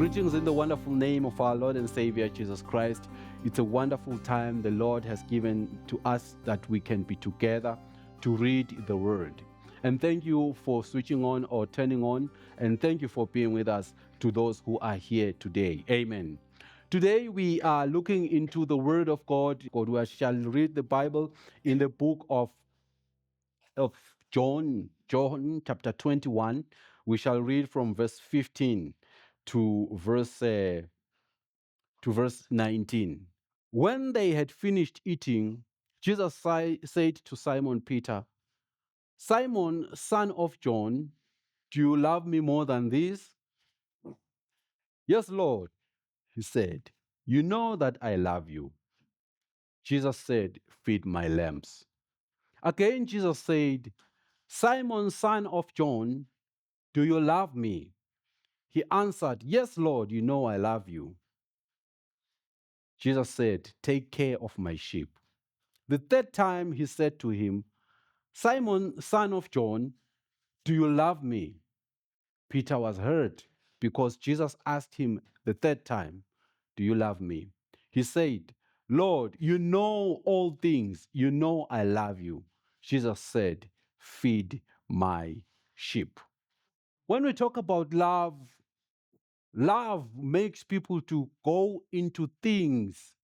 Greetings in the wonderful name of our Lord and Savior Jesus Christ. It's a wonderful time the Lord has given to us that we can be together to read the Word. And thank you for switching on or turning on, and thank you for being with us to those who are here today. Amen. Today we are looking into the Word of God. We shall read the Bible in the book of John chapter 21. We shall read from verse 15 to verse 19. When they had finished eating, Jesus said to Simon Peter, "Simon, son of John, do you love me more than this?" "Yes, Lord," he said. "You know that I love you." Jesus said, "Feed my lambs." Again, Jesus said, "Simon, son of John, do you love me?" He answered, "Yes, Lord, you know I love you." Jesus said, "Take care of my sheep." The third time he said to him, "Simon, son of John, do you love me?" Peter was hurt because Jesus asked him the third time, "Do you love me?" He said, "Lord, you know all things. You know I love you." Jesus said, "Feed my sheep." When we talk about love, love makes people to go into things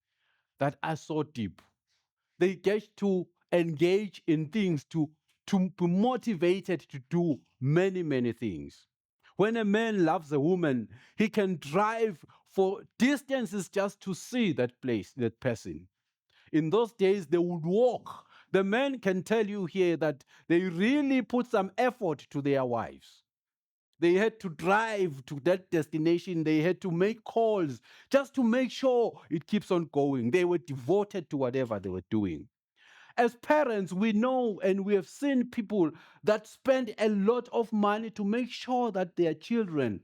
that are so deep. They get to engage in things to be motivated to do many, many things. When a man loves a woman, he can drive for distances just to see that place, that person. In those days, they would walk. The men can tell you here that they really put some effort to their wives. They had to drive to that destination. They had to make calls just to make sure it keeps on going. They were devoted to whatever they were doing. As parents, we know and we have seen people that spend a lot of money to make sure that their children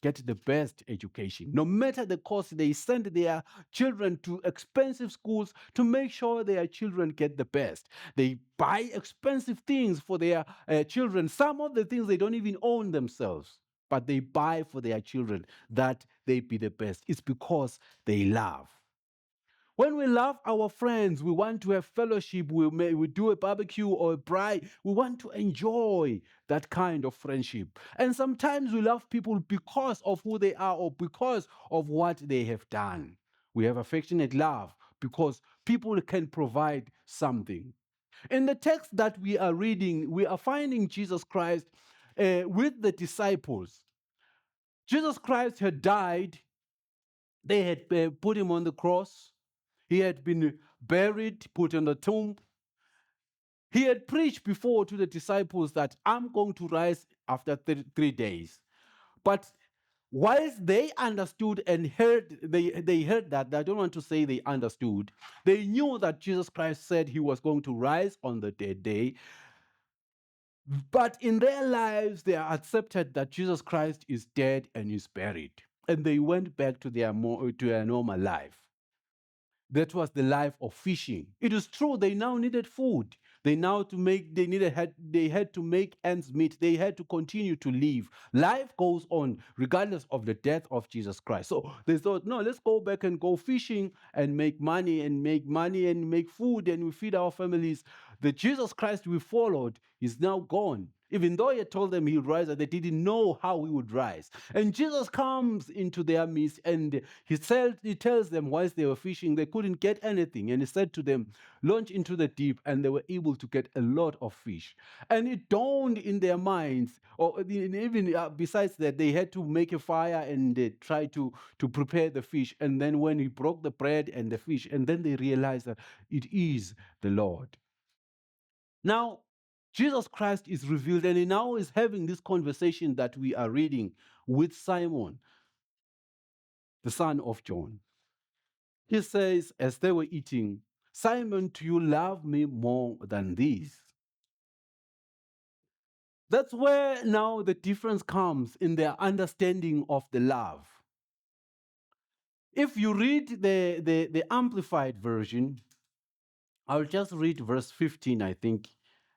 get the best education. No matter the cost, they send their children to expensive schools to make sure their children get the best. They buy expensive things for their children. Some of the things they don't even own themselves, but they buy for their children that they be the best. It's because they love. When we love our friends, we want to have fellowship, we do a barbecue or a braai. We want to enjoy that kind of friendship. And sometimes we love people because of who they are or because of what they have done. We have affectionate love because people can provide something. In the text that we are reading, we are finding Jesus Christ with the disciples. Jesus Christ had died. They had put him on the cross. He had been buried, put in the tomb. He had preached before to the disciples that I'm going to rise after 3 days. But whilst they understood and heard, they heard that, I don't want to say they understood, they knew that Jesus Christ said he was going to rise on the third day. But in their lives, they accepted that Jesus Christ is dead and is buried. And they went back to their normal life. That was the life of fishing. It is true they now needed food. They had to make ends meet. They had to continue to live. Life goes on regardless of the death of Jesus Christ. So they thought, no, let's go back and go fishing and make money and make food and we feed our families. The Jesus Christ we followed is now gone. Even though he had told them he would rise, they didn't know how he would rise. And Jesus comes into their midst and he tells them whilst they were fishing, they couldn't get anything. And he said to them, launch into the deep, and they were able to get a lot of fish. And it dawned in their minds, or even besides that, they had to make a fire and they try to prepare the fish. And then when he broke the bread and the fish, and then they realized that it is the Lord. Now, Jesus Christ is revealed, and he now is having this conversation that we are reading with Simon, the son of John. He says, as they were eating, "Simon, do you love me more than these?" That's where now the difference comes in their understanding of the love. If you read the Amplified version, I'll just read verse 15. I think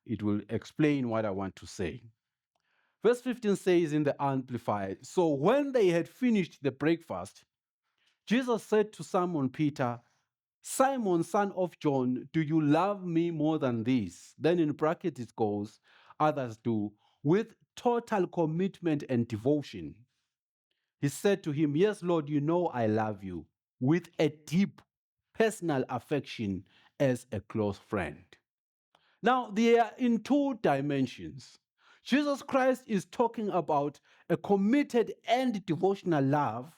it will explain what I want to say. Verse 15 says in the Amplified, so when they had finished the breakfast, Jesus said to Simon Peter, Simon, son of John, do you love me more than this? Then in brackets it goes, others do, with total commitment and devotion. He said to him, yes, Lord, you know I love you with a deep personal affection as a close friend. Now, they are in two dimensions. Jesus Christ is talking about a committed and devotional love,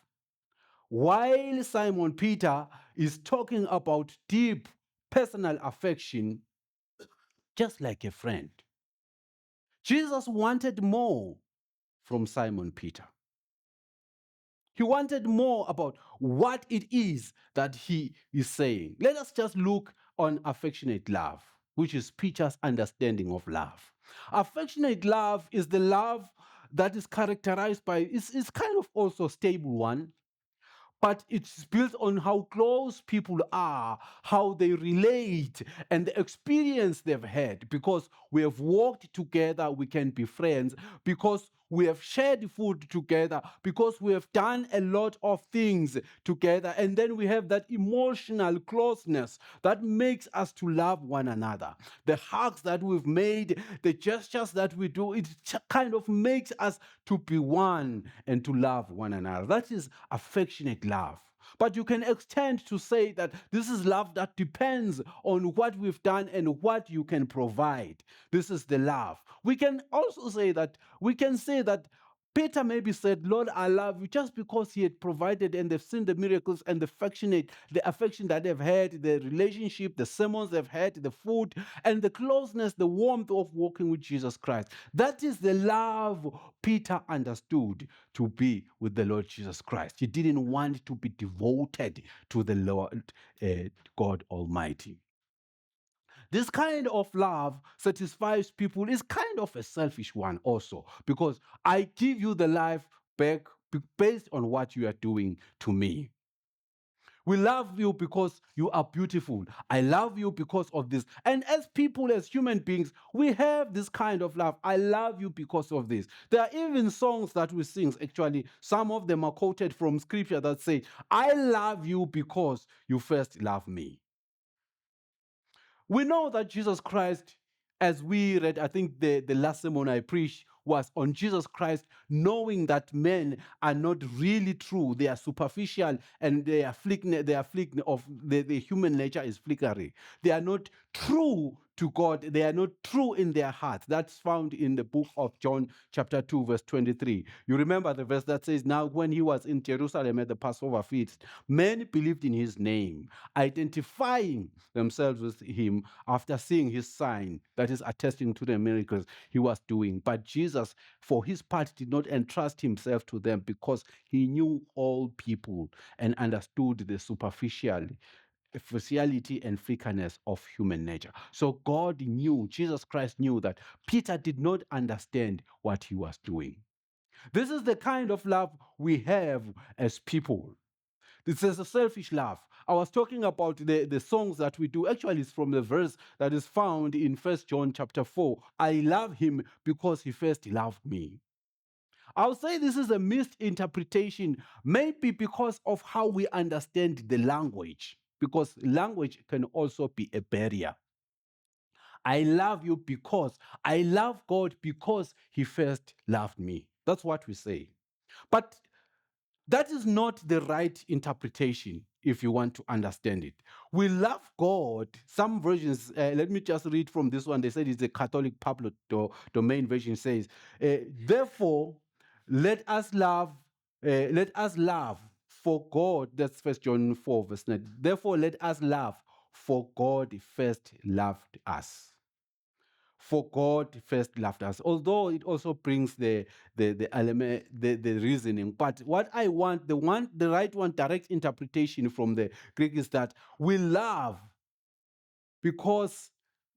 while Simon Peter is talking about deep personal affection, just like a friend. Jesus wanted more from Simon Peter. He wanted more about what it is that he is saying. Let us just look on affectionate love, which is Peter's understanding of love. Affectionate love is the love that is characterized by, it's kind of also stable one, but it's built on how close people are, how they relate, and the experience they've had. Because we have walked together, we can be friends. Because we have shared food together, because we have done a lot of things together, and then we have that emotional closeness that makes us to love one another. The hugs that we've made, the gestures that we do, it kind of makes us to be one and to love one another. That is affectionate love. But you can extend to say that this is love that depends on what we've done and what you can provide. This is the love. We can also say that, Peter maybe said, Lord, I love you just because he had provided and they've seen the miracles and the affection that they've had, the relationship, the sermons they've had, the food, and the closeness, the warmth of walking with Jesus Christ. That is the love Peter understood to be with the Lord Jesus Christ. He didn't want to be devoted to the Lord God Almighty. This kind of love satisfies people is kind of a selfish one also, because I give you the life back based on what you are doing to me. We love you because you are beautiful. I love you because of this. And as people, as human beings, we have this kind of love. I love you because of this. There are even songs that we sing, actually, some of them are quoted from scripture that say, I love you because you first loved me. We know that Jesus Christ, as we read, I think the last sermon I preached was on Jesus Christ, knowing that men are not really true. They are superficial and they are the human nature is flickering. They are not true to God. They are not true in their hearts. That's found in the book of John chapter 2, verse 23. You remember the verse that says, now when he was in Jerusalem at the Passover feast, men believed in his name, identifying themselves with him after seeing his sign, that is attesting to the miracles he was doing. But Jesus, for his part, did not entrust himself to them because he knew all people and understood the superficiality and flickerness of human nature. So God knew, Jesus Christ knew that Peter did not understand what he was doing. This is the kind of love we have as people. This is a selfish love. I was talking about the songs that we do. Actually, it's from the verse that is found in 1 John chapter 4. I love him because he first loved me. I'll say this is a misinterpretation, maybe because of how we understand the language, because language can also be a barrier. I love you because I love God because he first loved me. That's what we say. But that is not the right interpretation if you want to understand it. We love God. Some versions, let me just read from this one. They said it's a Catholic public domain version says, therefore, let us love for God. That's 1 John 4, verse 9. Therefore, let us love for God first loved us. For God first loved us. Although it also brings the element, the reasoning. But what I want, the right one, direct interpretation from the Greek is that we love because,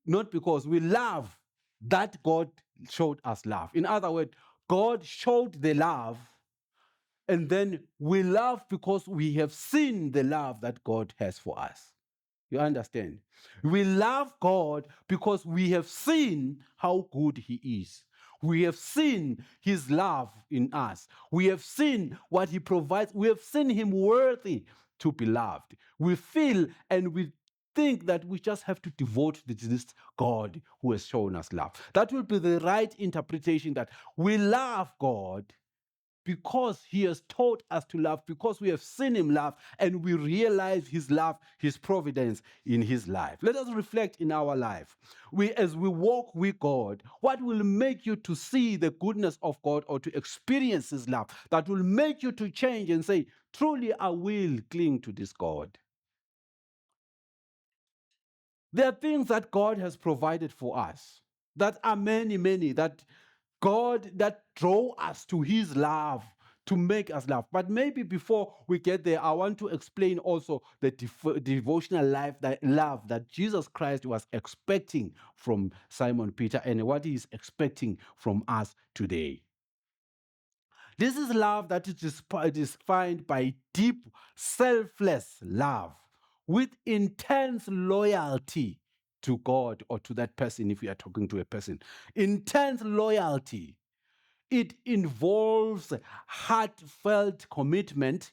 not because, we love that God showed us love. In other words, God showed the love, and then we love because we have seen the love that God has for us. You understand? We love God because we have seen how good he is. We have seen his love in us. We have seen what he provides. We have seen him worthy to be loved. We feel and we think that we just have to devote to this God who has shown us love. That will be the right interpretation, that we love God because he has taught us to love, because we have seen him love and we realize his love, his providence in his life. Let us reflect in our life. As we walk with God, what will make you to see the goodness of God or to experience his love that will make you to change and say, truly I will cling to this God? There are things that God has provided for us that are many, many, that God that draw us to his love, to make us love. But maybe before we get there, I want to explain also the devotional life, that love that Jesus Christ was expecting from Simon Peter and what he is expecting from us today. This is love that is defined by deep, selfless love with intense loyalty to God or to that person, if we are talking to a person. Intense loyalty. It involves heartfelt commitment,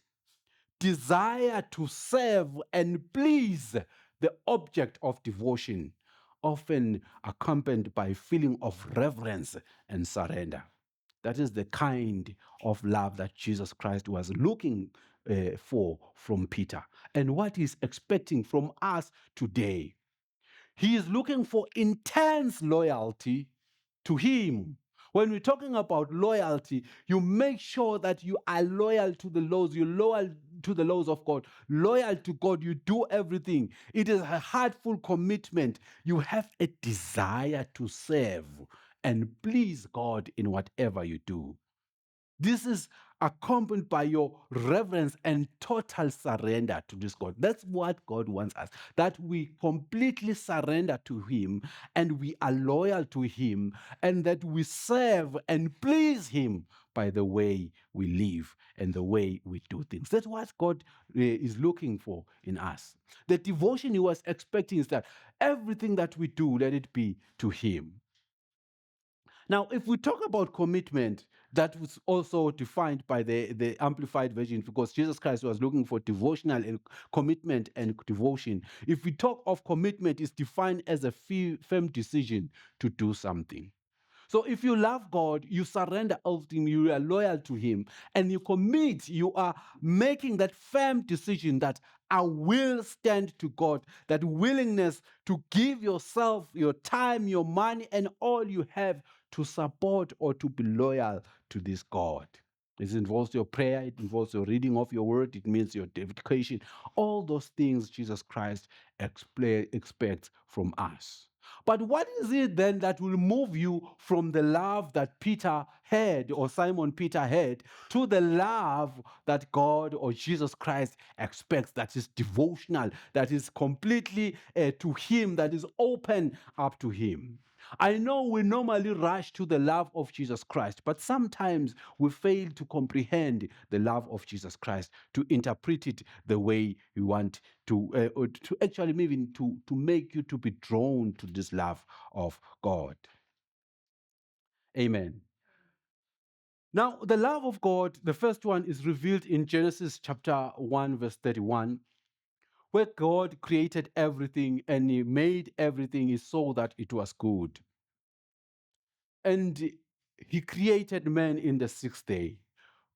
desire to serve and please the object of devotion, often accompanied by a feeling of reverence and surrender. That is the kind of love that Jesus Christ was looking for from Peter, and what he's expecting from us today. He is looking for intense loyalty to him. When we're talking about loyalty, you make sure that you are loyal to the laws, you're loyal to the laws of God, loyal to God, you do everything. It is a heartful commitment. You have a desire to serve and please God in whatever you do. This is accompanied by your reverence and total surrender to this God. That's what God wants us, that we completely surrender to him and we are loyal to him and that we serve and please him by the way we live and the way we do things. That's what God is looking for in us. The devotion he was expecting is that everything that we do, let it be to him. Now, if we talk about commitment, that was also defined by the Amplified Version, because Jesus Christ was looking for devotional and commitment and devotion. If we talk of commitment, it's defined as a firm decision to do something. So if you love God, you surrender everything, you are loyal to him, and you commit, you are making that firm decision that I will stand to God, that willingness to give yourself, your time, your money, and all you have to support or to be loyal to this God. It involves your prayer, it involves your reading of your word, it means your dedication, all those things Jesus Christ expects from us. But what is it then that will move you from the love that Peter had or Simon Peter had to the love that God or Jesus Christ expects, that is devotional, that is completely to him, that is open up to him? I know we normally rush to the love of Jesus Christ, but sometimes we fail to comprehend the love of Jesus Christ, to interpret it the way we want to, or to actually maybe to make you to be drawn to this love of God. Amen. Now, the love of God, the first one is revealed in Genesis chapter 1, verse 31, where God created everything and he made everything, he saw that it was good. And he created man in the sixth day.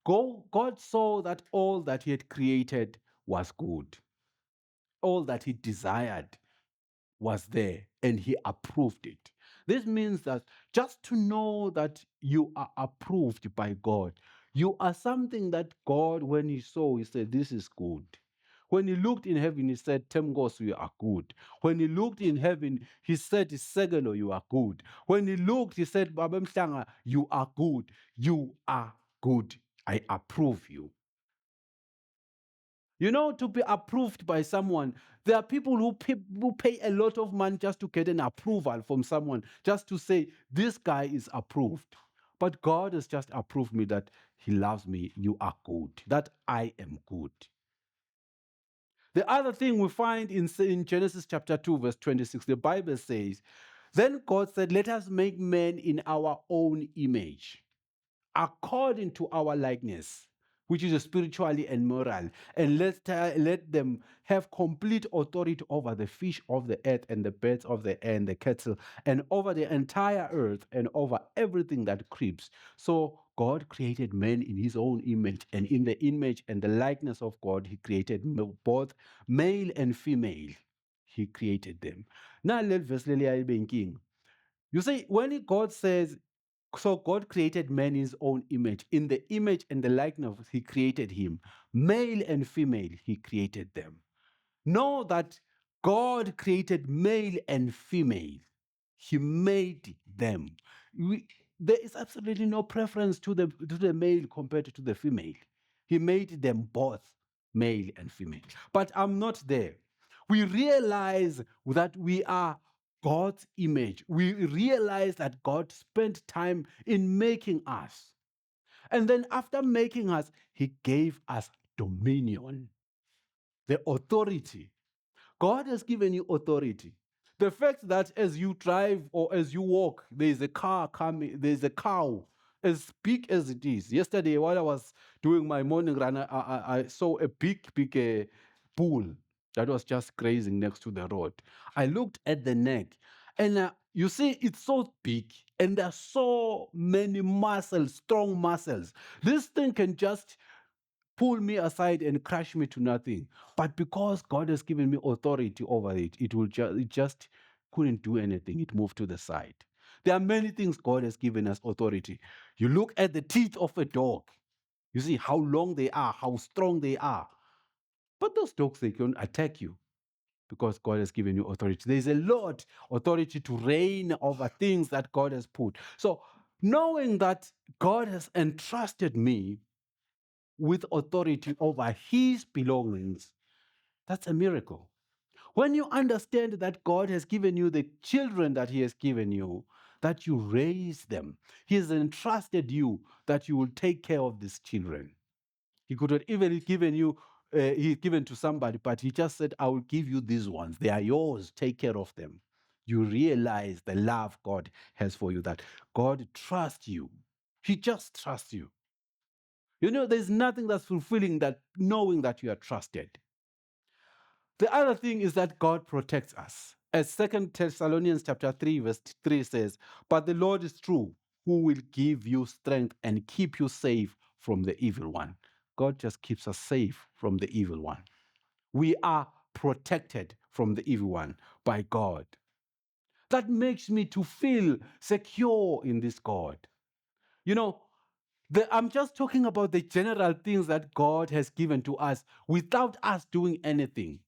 God saw that all that he had created was good. All that he desired was there and he approved it. This means that just to know that you are approved by God, you are something that God, when he saw, he said, this is good. When he looked in heaven, he said, Temgos, you are good. When he looked in heaven, he said, Segelo, you are good. When he looked, he said, Babemhlanga, you are good. You are good. I approve you. You know, to be approved by someone, there are people who pay a lot of money just to get an approval from someone, just to say, this guy is approved. But God has just approved me that he loves me, you are good, that I am good. The other thing we find in Genesis chapter 2, verse 26, the Bible says Then God said, let us make man in our own image, according to our likeness, which is spiritually and moral, and let them have complete authority over the fish of the earth and the birds of the air and the cattle and over the entire earth and over everything that creeps. So God created man in his own image, and in the image and the likeness of God, he created both male and female. He created them. Now let verse king. You see, when God says, so God created man in his own image. In the image and the likeness, he created him. Male and female, he created them. Know that God created male and female. He made them. There is absolutely no preference to the male compared to the female. He made them both, male and female. But I'm not there. We realize that we are God's image. We realize that God spent time in making us. And then after making us, he gave us dominion, the authority. God has given you authority. The fact that as you drive or as you walk, there's a car coming, there's a cow, as big as it is. Yesterday, while I was doing my morning run, I saw a big bull that was just grazing next to the road. I looked at the neck, and you see, it's so big, and there are so many muscles, strong muscles. This thing can just pull me aside and crush me to nothing. But because God has given me authority over it, it just couldn't do anything. It moved to the side. There are many things God has given us authority. You look at the teeth of a dog. You see how long they are, how strong they are. But those dogs, they can attack you because God has given you authority. There's a lot authority to reign over things that God has put. So knowing that God has entrusted me with authority over his belongings, that's a miracle. When you understand that God has given you the children that he has given you, that you raise them, he has entrusted you that you will take care of these children. He could have even given you, he's given to somebody, but he just said, I will give you these ones. They are yours. Take care of them. You realize the love God has for you, that God trusts you. He just trusts you. You know, there's nothing that's fulfilling that knowing that you are trusted. The other thing is that God protects us. As 2 Thessalonians chapter 3, verse 3 says, but the Lord is true, who will give you strength and keep you safe from the evil one. God just keeps us safe from the evil one. We are protected from the evil one by God. That makes me to feel secure in this God. You know, I'm just talking about the general things that God has given to us without us doing anything.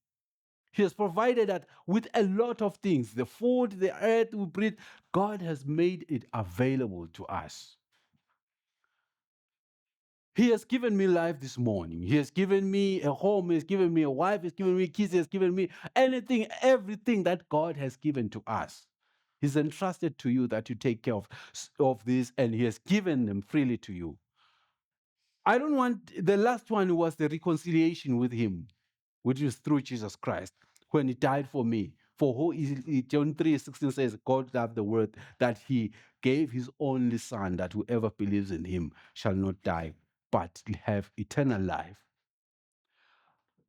He has provided that with a lot of things, the food, the earth we breathe, God has made it available to us. He has given me life this morning. He has given me a home. He has given me a wife. He has given me kids. He has given me anything, everything that God has given to us. He's entrusted to you that you take care of this, and he has given them freely to you. I don't want, the last one was the reconciliation with him, which is through Jesus Christ, when he died for me. For who is John 3:16 says, God loved the world that he gave his only son, that whoever believes in him shall not die, but have eternal life.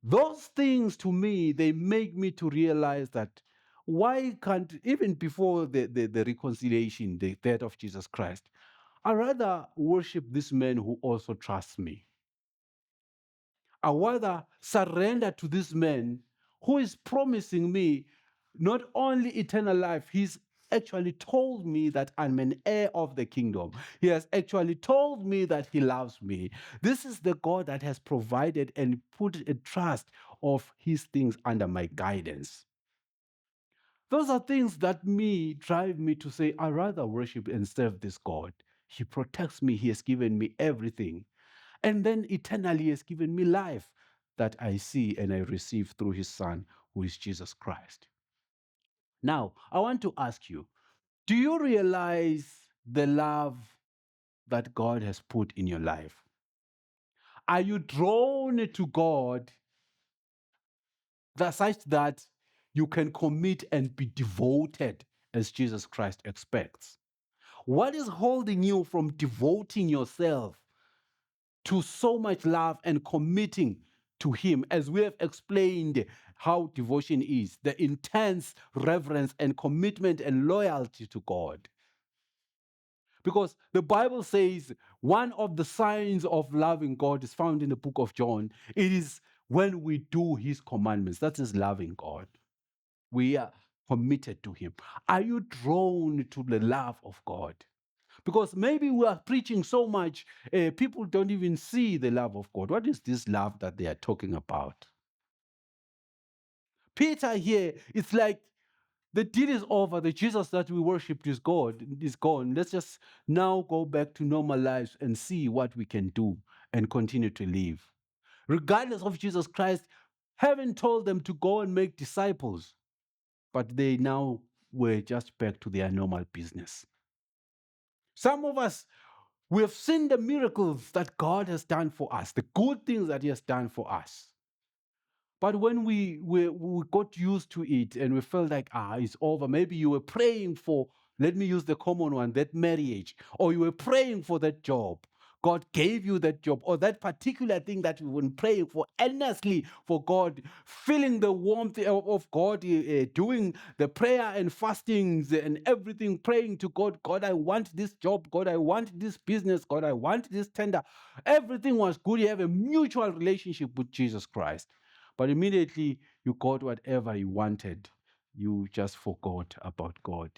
Those things to me, they make me to realize that why can't, even before the reconciliation, the death of Jesus Christ, I rather worship this man who also trusts me. I rather surrender to this man who is promising me not only eternal life, he's actually told me that I'm an heir of the kingdom. He has actually told me that he loves me. This is the God that has provided and put a trust of his things under my guidance. Those are things that drive me to say, I rather worship and serve this God. He protects me. He has given me everything. And then eternally has given me life that I see and I receive through his son, who is Jesus Christ. Now, I want to ask you, do you realize the love that God has put in your life? Are you drawn to God such that you can commit and be devoted as Jesus Christ expects? What is holding you from devoting yourself to so much love and committing to Him, as we have explained how devotion is, the intense reverence and commitment and loyalty to God? Because the Bible says one of the signs of loving God is found in the book of John. It is when we do His commandments. That is loving God. We are committed to Him. Are you drawn to the love of God? Because maybe we are preaching so much, people don't even see the love of God. What is this love that they are talking about? Peter here, it's like the deal is over. The Jesus that we worshipped is God, is gone. Let's just now go back to normal lives and see what we can do and continue to live. Regardless of Jesus Christ, heaven told them to go and make disciples, but they now were just back to their normal business. Some of us, we have seen the miracles that God has done for us, the good things that He has done for us. But when we got used to it and we felt like, it's over, maybe you were praying for, let me use the common one, that marriage, or you were praying for that job. God gave you that job, or that particular thing that you've been praying for earnestly for God, feeling the warmth of God, doing the prayer and fastings and everything, praying to God. God, I want this job. God, I want this business. God, I want this tender. Everything was good. You have a mutual relationship with Jesus Christ. But immediately you got whatever you wanted, you just forgot about God.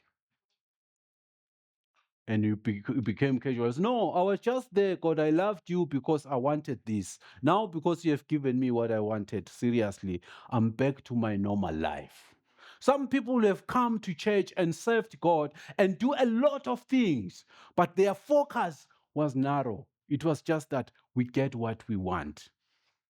And you became casual. No, I was just there, God. I loved you because I wanted this. Now, because you have given me what I wanted, seriously, I'm back to my normal life. Some people have come to church and served God and do a lot of things, but their focus was narrow. It was just that we get what we want.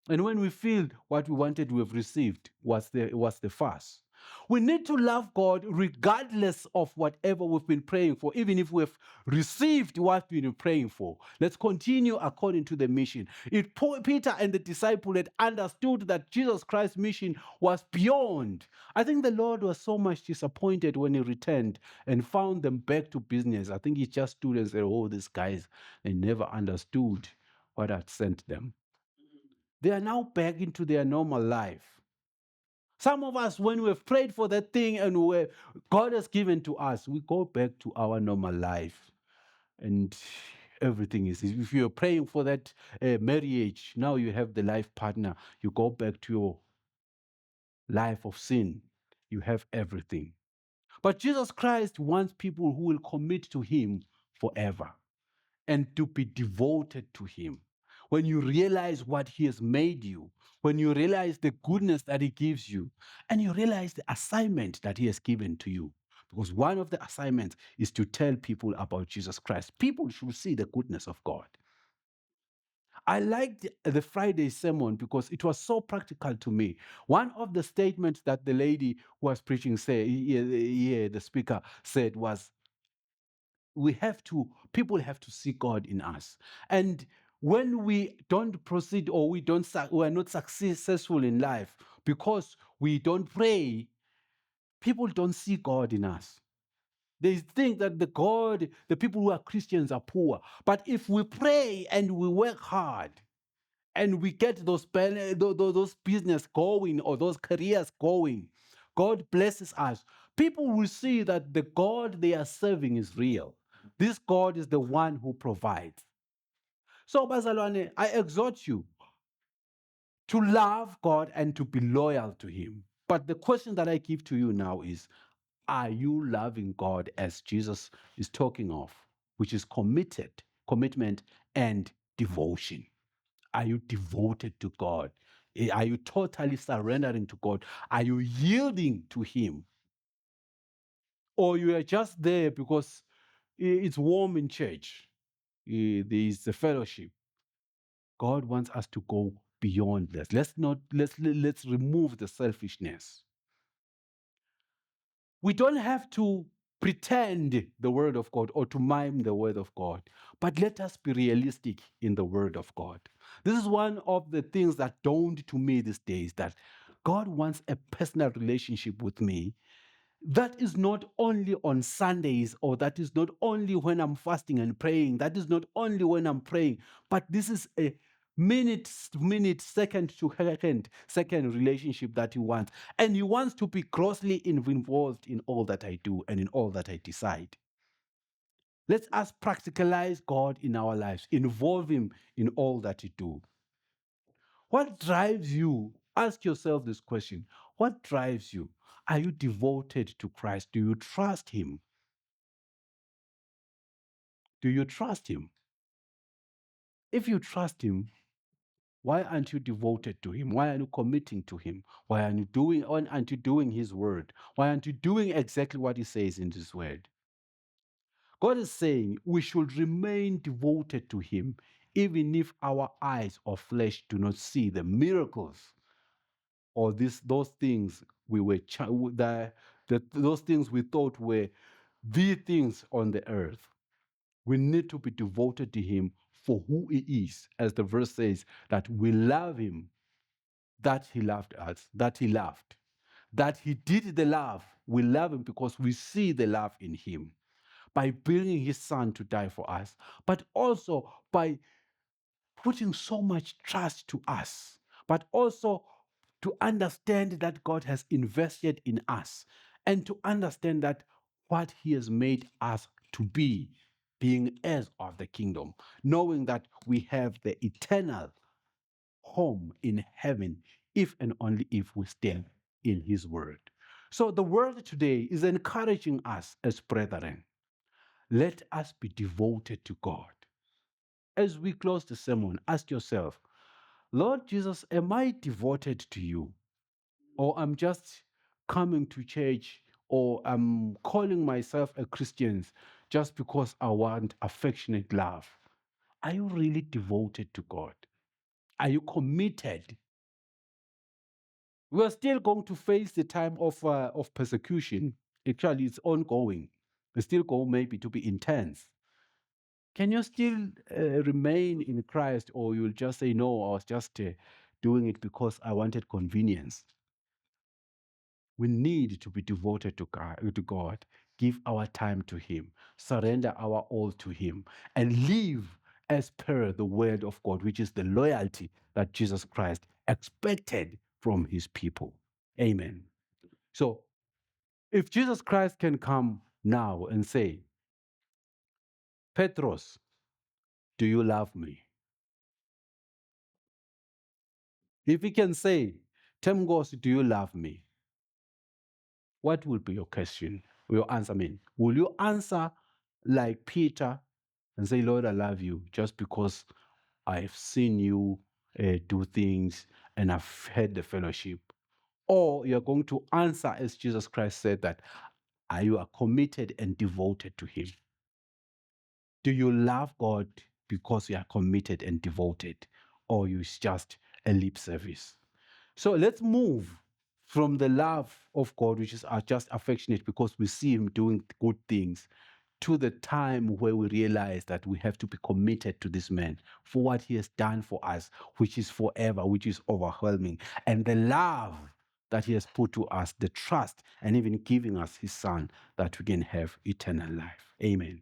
And when we feel what we wanted, we have received, was the fuss. We need to love God regardless of whatever we've been praying for, even if we've received what we've been praying for. Let's continue according to the mission. If Peter and the disciple had understood that Jesus Christ's mission was beyond, I think the Lord was so much disappointed when He returned and found them back to business. I think He just stood and said, oh, these guys, they never understood what had sent them. They are now back into their normal life. Some of us, when we've prayed for that thing and God has given to us, we go back to our normal life. And everything is, if you're praying for that marriage, now you have the life partner, you go back to your life of sin. You have everything. But Jesus Christ wants people who will commit to Him forever and to be devoted to Him. When you realize what He has made you, when you realize the goodness that He gives you, and you realize the assignment that He has given to you. Because one of the assignments is to tell people about Jesus Christ. People should see the goodness of God. I liked the Friday sermon because it was so practical to me. One of the statements that the lady who was preaching said, the speaker said was, people have to see God in us. And when we don't proceed or we are not successful in life because we don't pray, people don't see God in us. They think that the people who are Christians are poor. But if we pray and we work hard and we get those business going or those careers going, God blesses us. People will see that the God they are serving is real. This God is the one who provides. So, Bazalwane, I exhort you to love God and to be loyal to Him. But the question that I give to you now is, are you loving God as Jesus is talking of, which is commitment, and devotion? Are you devoted to God? Are you totally surrendering to God? Are you yielding to Him? Or you are just there because it's warm in church? There is a fellowship. God wants us to go beyond this. Let's remove the selfishness. We don't have to pretend the word of God or to mime the word of God, but let us be realistic in the word of God. This is one of the things that dawned to me these days, that God wants a personal relationship with me. That is not only on Sundays, or that is not only when I'm fasting and praying. That is not only when I'm praying, but this is a minute, second to second relationship that he wants. And he wants to be grossly involved in all that I do and in all that I decide. Let us practicalize God in our lives, involve him in all that we do. What drives you? Ask yourself this question. What drives you? Are you devoted to Christ? Do you trust him? Do you trust him? If you trust him, why aren't you devoted to him? Why aren't you committing to him? Why aren't you doing his word? Why aren't you doing exactly what he says in his word? God is saying we should remain devoted to him, even if our eyes of flesh do not see the miracles or those things we were those things we thought were the things on the earth. We need to be devoted to him for who he is, as the verse says, that we love him, that he loved us, that he loved, that he did the love. We love him because we see the love in him by bringing his son to die for us, but also by putting so much trust to us, but also to understand that God has invested in us and to understand that what he has made us to be, being heirs of the kingdom, knowing that we have the eternal home in heaven if and only if we stand in his word. So the word today is encouraging us as brethren. Let us be devoted to God. As we close the sermon, ask yourself, Lord Jesus, am I devoted to you? Or I'm just coming to church, or I'm calling myself a Christian just because I want affectionate love? Are you really devoted to God? Are you committed? We are still going to face the time of persecution. Actually, it's ongoing. It's still going maybe to be intense. Can you still remain in Christ, or you'll just say, no, I was just doing it because I wanted convenience? We need to be devoted to God, give our time to him, surrender our all to him, and live as per the word of God, which is the loyalty that Jesus Christ expected from his people. Amen. So if Jesus Christ can come now and say, Petros, do you love me? If he can say, Temgos, do you love me? What will be your question? Will you answer me? Will you answer like Peter and say, Lord, I love you just because I've seen you do things and I've had the fellowship? Or you're going to answer as Jesus Christ said that, are you committed and devoted to him? Do you love God because you are committed and devoted, or you just a lip service? So let's move from the love of God, which is just affectionate because we see him doing good things, to the time where we realize that we have to be committed to this man for what he has done for us, which is forever, which is overwhelming, and the love that he has put to us, the trust, and even giving us his son that we can have eternal life. Amen.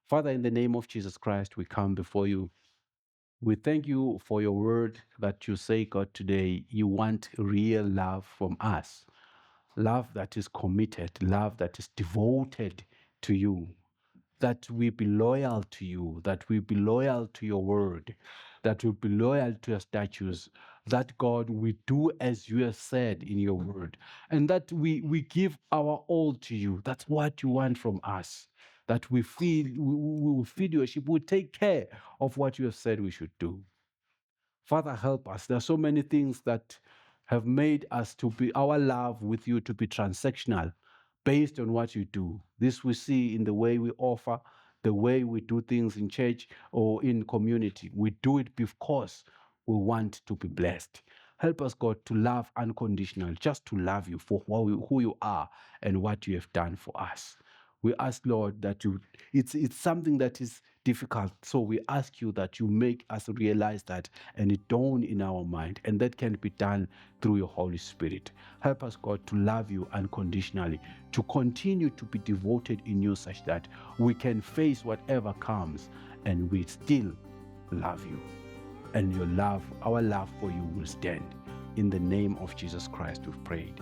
Father, in the name of Jesus Christ, we come before you. We thank you for your word that you say, God, today you want real love from us. Love that is committed, love that is devoted to you, that we be loyal to you, that we be loyal to your word, that we be loyal to your statutes, that God, we do as you have said in your word, and that we give our all to you. That's what you want from us, that we will feed your sheep, we take care of what you have said we should do. Father, help us. There are so many things that have made us to be our love with you to be transactional based on what you do. This we see in the way we offer, the way we do things in church or in community. We do it because we want to be blessed. Help us, God, to love unconditional, just to love you for who you are and what you have done for us. We ask, Lord, that it's something that is difficult. So we ask you that you make us realize that and it dawn in our mind. And that can be done through your Holy Spirit. Help us, God, to love you unconditionally, to continue to be devoted in you such that we can face whatever comes and we still love you. And your love, our love for you will stand. In the name of Jesus Christ, we've prayed.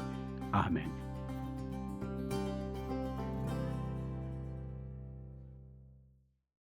Amen.